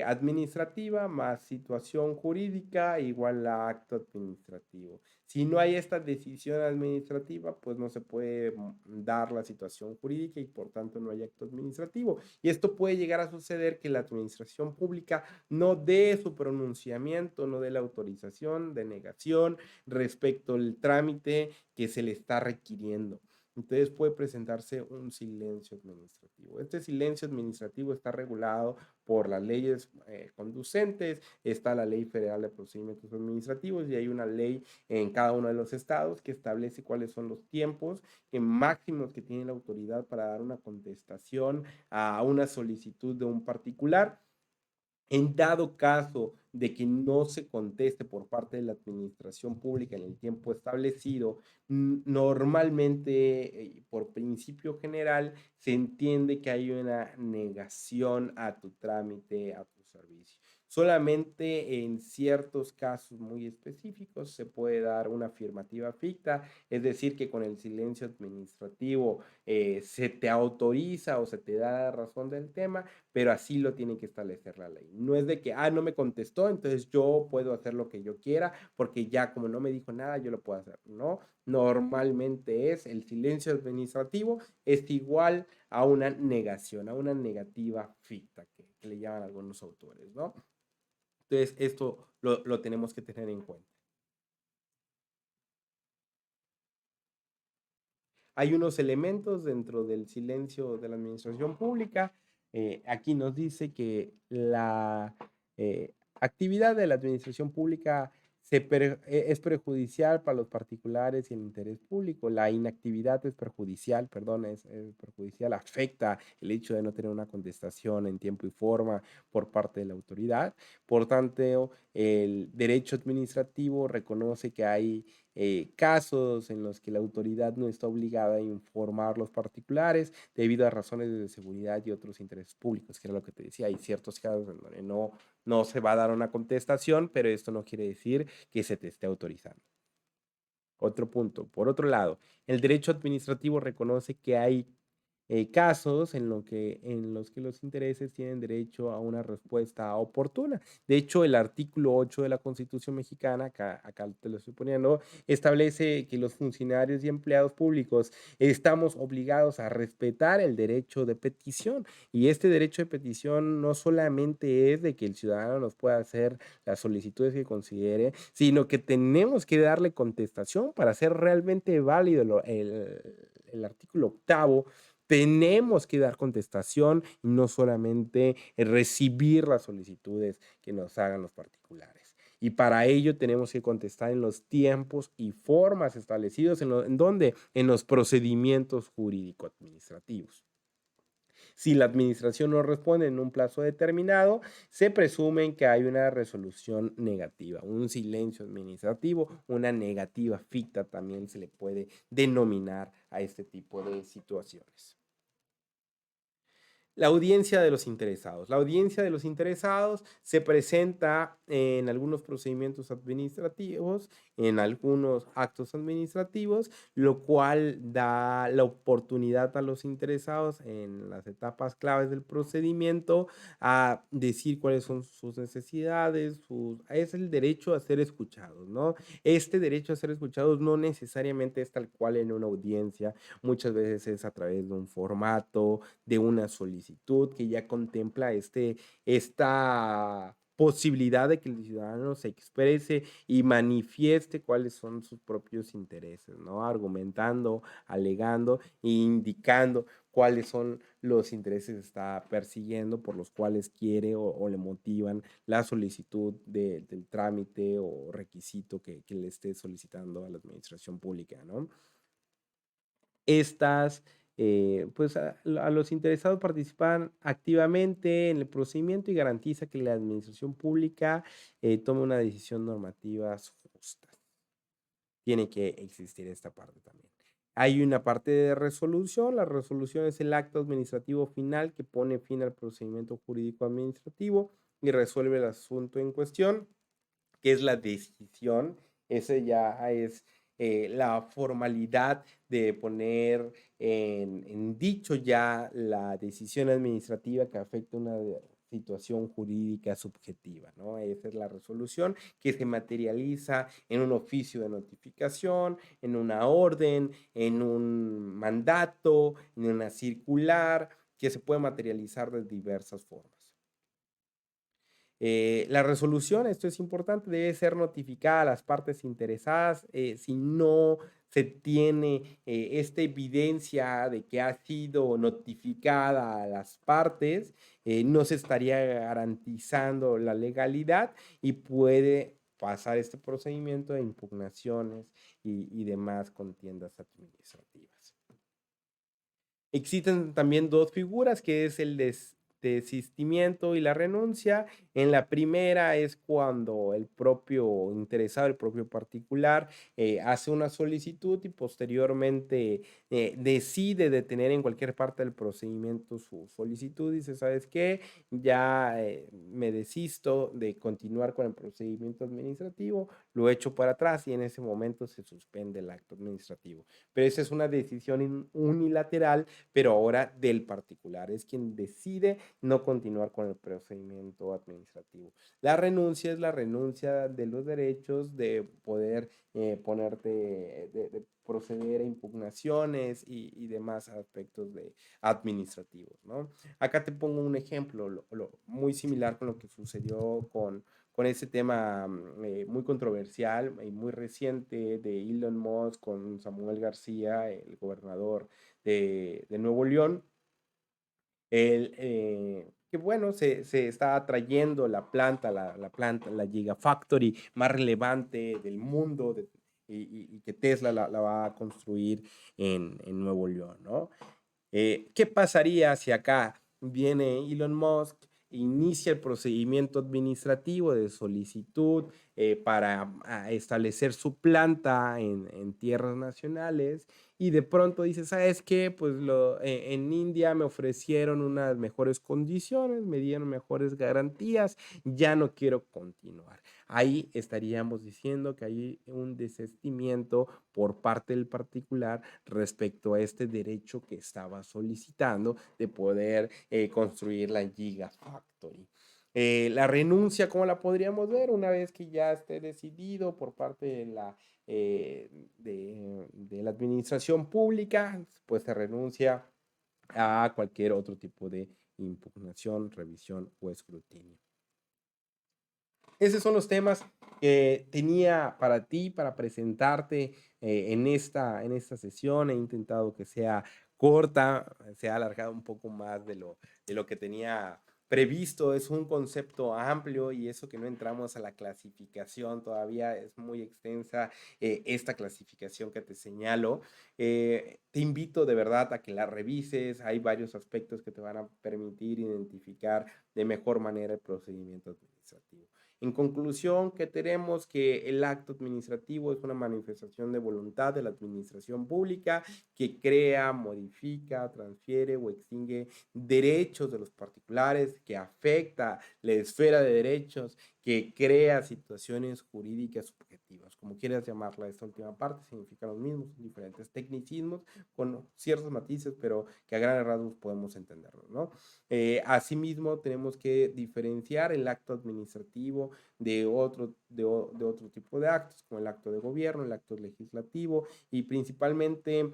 administrativa más situación jurídica igual a acto administrativo. Si no hay esta decisión administrativa, pues no se puede dar la situación jurídica y por tanto no hay acto administrativo. Y esto puede llegar a suceder que la administración pública no dé su pronunciamiento, no dé la autorización de negación respecto al trámite que se le está requiriendo. Entonces puede presentarse un silencio administrativo. Este silencio administrativo está regulado por las leyes conducentes, está la Ley Federal de Procedimientos Administrativos y hay una ley en cada uno de los estados que establece cuáles son los tiempos máximos que tiene la autoridad para dar una contestación a una solicitud de un particular. En dado caso de que no se conteste por parte de la administración pública en el tiempo establecido, normalmente, por principio general, se entiende que hay una negación a tu trámite, a tu servicio. Solamente en ciertos casos muy específicos se puede dar una afirmativa ficta, es decir, que con el silencio administrativo se te autoriza o se te da razón del tema, pero así lo tiene que establecer la ley. No es de que, no me contestó, entonces yo puedo hacer lo que yo quiera, porque ya como no me dijo nada, yo lo puedo hacer. No, normalmente es el silencio administrativo, es igual a una negación, a una negativa ficta, que le llaman algunos autores, ¿no? Entonces, esto lo tenemos que tener en cuenta. Hay unos elementos dentro del silencio de la administración pública. Aquí nos dice que la actividad de la administración pública es perjudicial para los particulares y el interés público. La inactividad es perjudicial, perdón, es perjudicial, afecta el hecho de no tener una contestación en tiempo y forma por parte de la autoridad. Por tanto, el derecho administrativo reconoce que hay casos en los que la autoridad no está obligada a informar a los particulares debido a razones de seguridad y otros intereses públicos, que era lo que te decía. Hay ciertos casos en donde no se va a dar una contestación, pero esto no quiere decir que se te esté autorizando. Otro punto. Por otro lado, el derecho administrativo reconoce que hay casos en los que los intereses tienen derecho a una respuesta oportuna. De hecho, el artículo 8 de la Constitución mexicana, acá te lo estoy poniendo, establece que los funcionarios y empleados públicos estamos obligados a respetar el derecho de petición. Y este derecho de petición no solamente es de que el ciudadano nos pueda hacer las solicitudes que considere, sino que tenemos que darle contestación para hacer realmente válido el artículo 8. Tenemos que dar contestación y no solamente recibir las solicitudes que nos hagan los particulares. Y para ello tenemos que contestar en los tiempos y formas establecidos ¿en dónde? En los procedimientos jurídico-administrativos. Si la administración no responde en un plazo determinado, se presume que hay una resolución negativa, un silencio administrativo, una negativa ficta también se le puede denominar a este tipo de situaciones. La audiencia de los interesados. La audiencia de los interesados se presenta en algunos procedimientos administrativos, en algunos actos administrativos, lo cual da la oportunidad a los interesados en las etapas claves del procedimiento a decir cuáles son sus necesidades, es el derecho a ser escuchados, ¿no? Este derecho a ser escuchados no necesariamente es tal cual en una audiencia, muchas veces es a través de un formato, de una solicitud que ya contempla esta posibilidad de que el ciudadano se exprese y manifieste cuáles son sus propios intereses, ¿no? Argumentando, alegando e indicando cuáles son los intereses que está persiguiendo, por los cuales quiere o le motivan la solicitud del trámite o requisito que le esté solicitando a la administración pública, ¿no? Estas, pues a los interesados participan activamente en el procedimiento y garantiza que la administración pública tome una decisión normativa justa. Tiene que existir esta parte también. Hay una parte de resolución. La resolución es el acto administrativo final que pone fin al procedimiento jurídico administrativo y resuelve el asunto en cuestión, que es la decisión. Ese ya es la formalidad de poner en dicho ya la decisión administrativa que afecta una situación jurídica subjetiva, ¿no? Esa es la resolución que se materializa en un oficio de notificación, en una orden, en un mandato, en una circular, que se puede materializar de diversas formas. La resolución, esto es importante, debe ser notificada a las partes interesadas. Si no se tiene esta evidencia de que ha sido notificada a las partes, no se estaría garantizando la legalidad y puede pasar este procedimiento de impugnaciones y demás contiendas administrativas. Existen también dos figuras, que es el desistimiento y la renuncia. En la primera es cuando el propio interesado, el propio particular, hace una solicitud y posteriormente decide detener en cualquier parte del procedimiento su solicitud. Dice, ¿sabes qué? Ya me desisto de continuar con el procedimiento administrativo, lo echo para atrás y en ese momento se suspende el acto administrativo. Pero esa es una decisión unilateral, pero ahora del particular. Es quien decide no continuar con el procedimiento administrativo. La renuncia es la renuncia de los derechos de poder ponerte, de proceder a impugnaciones y demás aspectos administrativos, ¿no? Acá te pongo un ejemplo muy similar con lo que sucedió con ese tema muy controversial y muy reciente de Elon Musk con Samuel García, el gobernador de Nuevo León. Que bueno, se está trayendo la planta, la Gigafactory más relevante del mundo y que Tesla la va a construir en Nuevo León, ¿no? ¿Qué pasaría si acá viene Elon Musk, inicia el procedimiento administrativo de solicitud para establecer su planta en tierras nacionales y de pronto dice, ¿sabes qué? Pues en India me ofrecieron unas mejores condiciones, me dieron mejores garantías, ya no quiero continuar. Ahí estaríamos diciendo que hay un desistimiento por parte del particular respecto a este derecho que estaba solicitando de poder construir la Gigafactory. La renuncia, ¿cómo la podríamos ver? Una vez que ya esté decidido por parte de la administración pública, pues se renuncia a cualquier otro tipo de impugnación, revisión o escrutinio. Esos son los temas que tenía para ti, para presentarte en esta sesión. He intentado que sea corta, se ha alargado un poco más de lo que tenía previsto. Es un concepto amplio y eso que no entramos a la clasificación todavía es muy extensa esta clasificación que te señalo. Te invito de verdad a que la revises. Hay varios aspectos que te van a permitir identificar de mejor manera el procedimiento administrativo. En conclusión, que tenemos que el acto administrativo es una manifestación de voluntad de la administración pública que crea, modifica, transfiere o extingue derechos de los particulares, que afecta la esfera de derechos, que crea situaciones jurídicas subjetivas. Como quieras llamarla, esta última parte significa lo mismo, son diferentes tecnicismos con ciertos matices, pero que a grandes rasgos podemos entenderlo, ¿no? Asimismo, tenemos que diferenciar el acto administrativo de otro tipo de actos, como el acto de gobierno, el acto legislativo y principalmente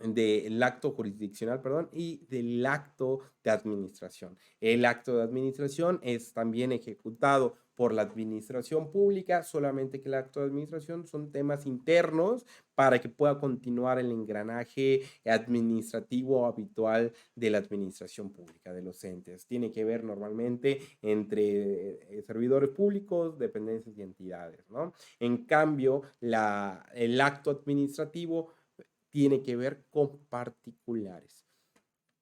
del acto jurisdiccional, perdón, y del acto de administración. El acto de administración es también ejecutado por la administración pública, solamente que el acto de administración son temas internos para que pueda continuar el engranaje administrativo habitual de la administración pública, de los entes. Tiene que ver normalmente entre servidores públicos, dependencias y entidades, ¿no? En cambio, el acto administrativo tiene que ver con particulares.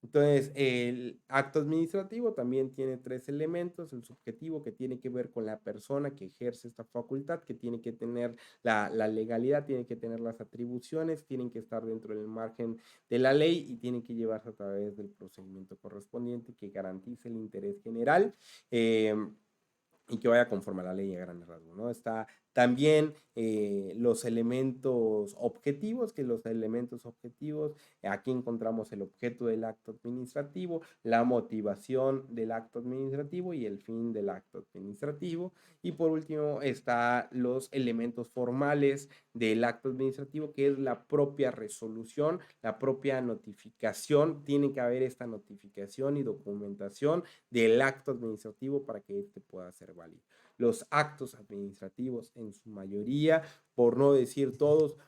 Entonces, el acto administrativo también tiene tres elementos: el subjetivo, que tiene que ver con la persona que ejerce esta facultad, que tiene que tener la legalidad, tiene que tener las atribuciones, tienen que estar dentro del margen de la ley y tienen que llevarse a través del procedimiento correspondiente que garantice el interés general. Y que vaya conforme a la ley a grandes rasgos, ¿no? Está también los elementos objetivos, que los elementos objetivos, aquí encontramos el objeto del acto administrativo, la motivación del acto administrativo y el fin del acto administrativo. Y por último está los elementos formales del acto administrativo, que es la propia resolución, la propia notificación. Tiene que haber esta notificación y documentación del acto administrativo para que éste pueda ser válido. Los actos administrativos en su mayoría, por no decir todos,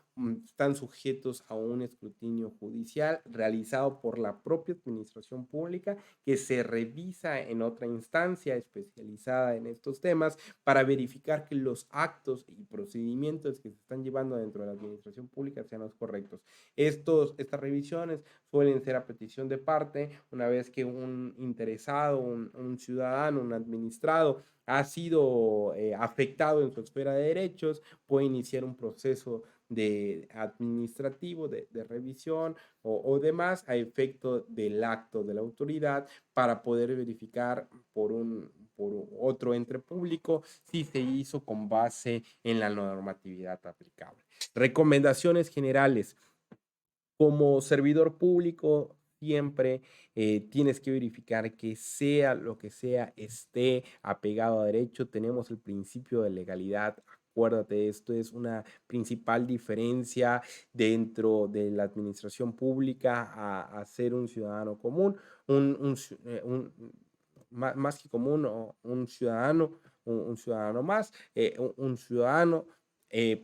están sujetos a un escrutinio judicial realizado por la propia administración pública, que se revisa en otra instancia especializada en estos temas para verificar que los actos y procedimientos que se están llevando dentro de la administración pública sean los correctos. Estas revisiones suelen ser a petición de parte, una vez que un interesado, un ciudadano, un administrado ha sido afectado en su esfera de derechos, puede iniciar un proceso de administrativo, de revisión o demás a efecto del acto de la autoridad para poder verificar por otro ente público si se hizo con base en la normatividad aplicable. Recomendaciones generales. Como servidor público, siempre tienes que verificar que sea lo que sea, esté apegado a derecho. Tenemos el principio de legalidad. Acuérdate, esto es una principal diferencia dentro de la administración pública a ser un ciudadano común, más que común, o un ciudadano más, un ciudadano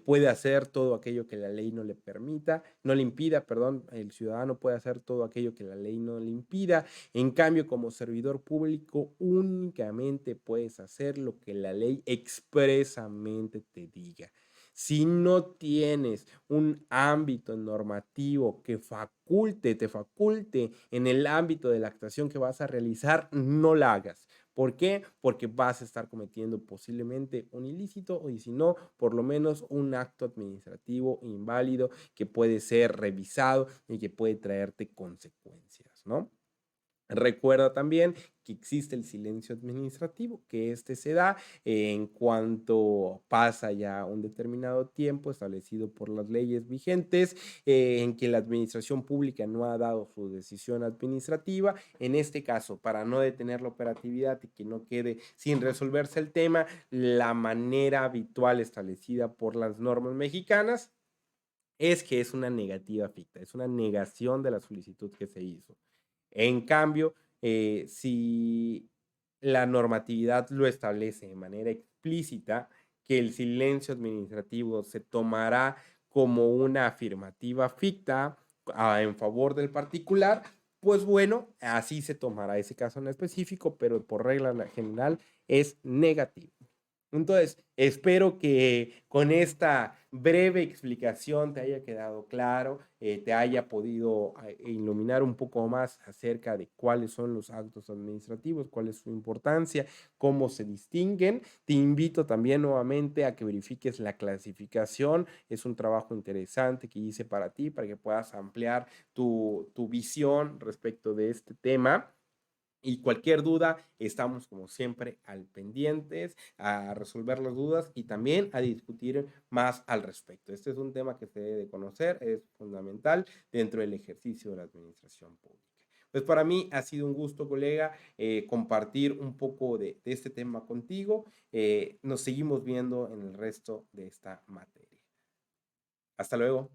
puede hacer todo aquello que la ley no le permita, no le impida, perdón, el ciudadano puede hacer todo aquello que la ley no le impida. En cambio, como servidor público, únicamente puedes hacer lo que la ley expresamente te diga. Si no tienes un ámbito normativo que te faculte en el ámbito de la actuación que vas a realizar, no la hagas. ¿Por qué? Porque vas a estar cometiendo posiblemente un ilícito o, y si no, por lo menos un acto administrativo inválido que puede ser revisado y que puede traerte consecuencias, ¿no? Recuerda también que existe el silencio administrativo, que este se da en cuanto pasa ya un determinado tiempo establecido por las leyes vigentes, en que la administración pública no ha dado su decisión administrativa. En este caso, para no detener la operatividad y que no quede sin resolverse el tema, la manera habitual establecida por las normas mexicanas es que es una negativa ficta, es una negación de la solicitud que se hizo. En cambio, si la normatividad lo establece de manera explícita, que el silencio administrativo se tomará como una afirmativa ficta en favor del particular, pues bueno, así se tomará ese caso en específico, pero por regla general es negativo. Entonces, espero que con esta breve explicación te haya quedado claro, te haya podido iluminar un poco más acerca de cuáles son los actos administrativos, cuál es su importancia, cómo se distinguen. Te invito también nuevamente a que verifiques la clasificación. Es un trabajo interesante que hice para ti, para que puedas ampliar tu visión respecto de este tema. Y cualquier duda, estamos como siempre al pendientes, a resolver las dudas y también a discutir más al respecto. Este es un tema que se debe de conocer, es fundamental dentro del ejercicio de la administración pública. Pues para mí ha sido un gusto, colega, compartir un poco de este tema contigo. Nos seguimos viendo en el resto de esta materia. Hasta luego.